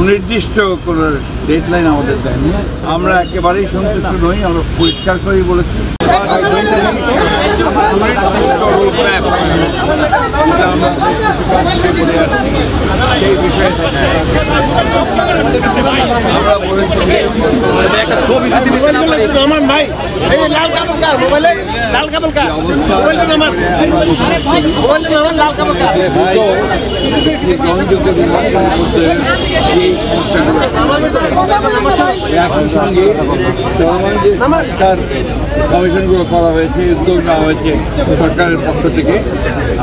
সুনির্দিষ্ট কোনো ডেডলাইন আমাদের দেয়নি। আমরা একেবারেই সন্তুষ্ট নই। আমরা পরিষ্কার করেই বলেছি সেই বিষয়ে আমরা বলেছি একই সঙ্গে কমিশনগুলো করা হয়েছে, উদ্যোগ নেওয়া হয়েছে সরকারের পক্ষ থেকে।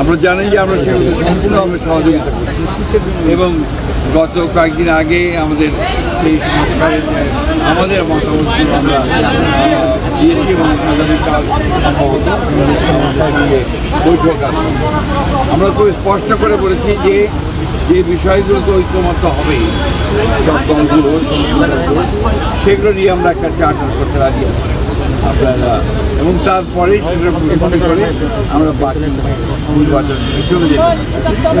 আমরা জানি যে আমরা সেগুলো সম্পূর্ণভাবে সহযোগিতা করছি এবং গত কয়েকদিন আগে আমাদের এই সংস্কারের আমাদের মতামতগুলো আমরা দিয়েছি এবং আগামীকাল সম্ভবত বৈঠক আছে। আমরা খুব স্পষ্ট করে বলেছি যে যে বিষয়গুলোতে ঐক্যমত্য হবে সব দলগুলো সেগুলো নিয়ে আমরা একটা চার্টার করতে রাজি আছি আপনারা, এবং তারপরে সেটা মনে করে আমরা বাকি নির্বাচন চলে যেতে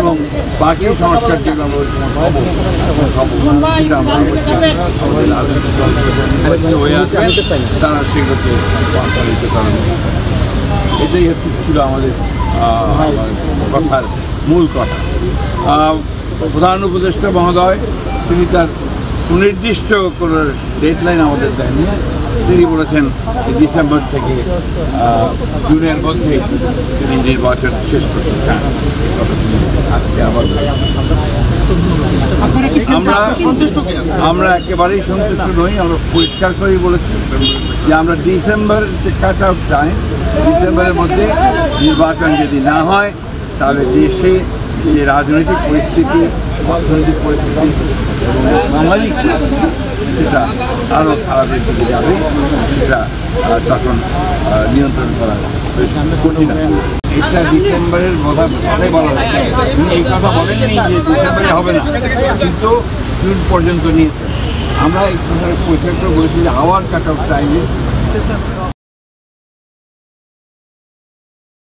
এবং বাকি সংস্কার যেগুলো আমরা হয়ে আসবে তারা সেগুলোকে পালিত করেন। এটাই হচ্ছে ছিল আমাদের কথার মূল কথা। প্রধান উপদেষ্টা মহোদয় তিনি তার সুনির্দিষ্ট কোনো ডেডলাইন আমাদের দেননি। তিনি বলেছেন ডিসেম্বর থেকে জুনের মধ্যে তিনি নির্বাচন শেষ করতে চান। আজকে আবার আমরা একেবারেই সন্তুষ্ট নই। আমরা পরিষ্কার করেই বলেছি যে আমরা ডিসেম্বর কাট আউট টাইম, ডিসেম্বরের মধ্যে নির্বাচন যদি না হয় তাহলে দেশে যে রাজনৈতিক পরিস্থিতি, অর্থনৈতিক পরিস্থিতি এবং সামাজিক সেটা আরও খারাপের দিকে যাবে, সেটা তখন নিয়ন্ত্রণ করা কঠিন। এটা ডিসেম্বরের কথাই বলা হয়েছে, এই কথা বলেননি যে ডিসেম্বরে হবে না, কিন্তু জুন পর্যন্ত নিয়েছে। আমরা এই কথাটা পরিষ্কার করে বলেছি যে আওয়ার কাট অফ টাইমে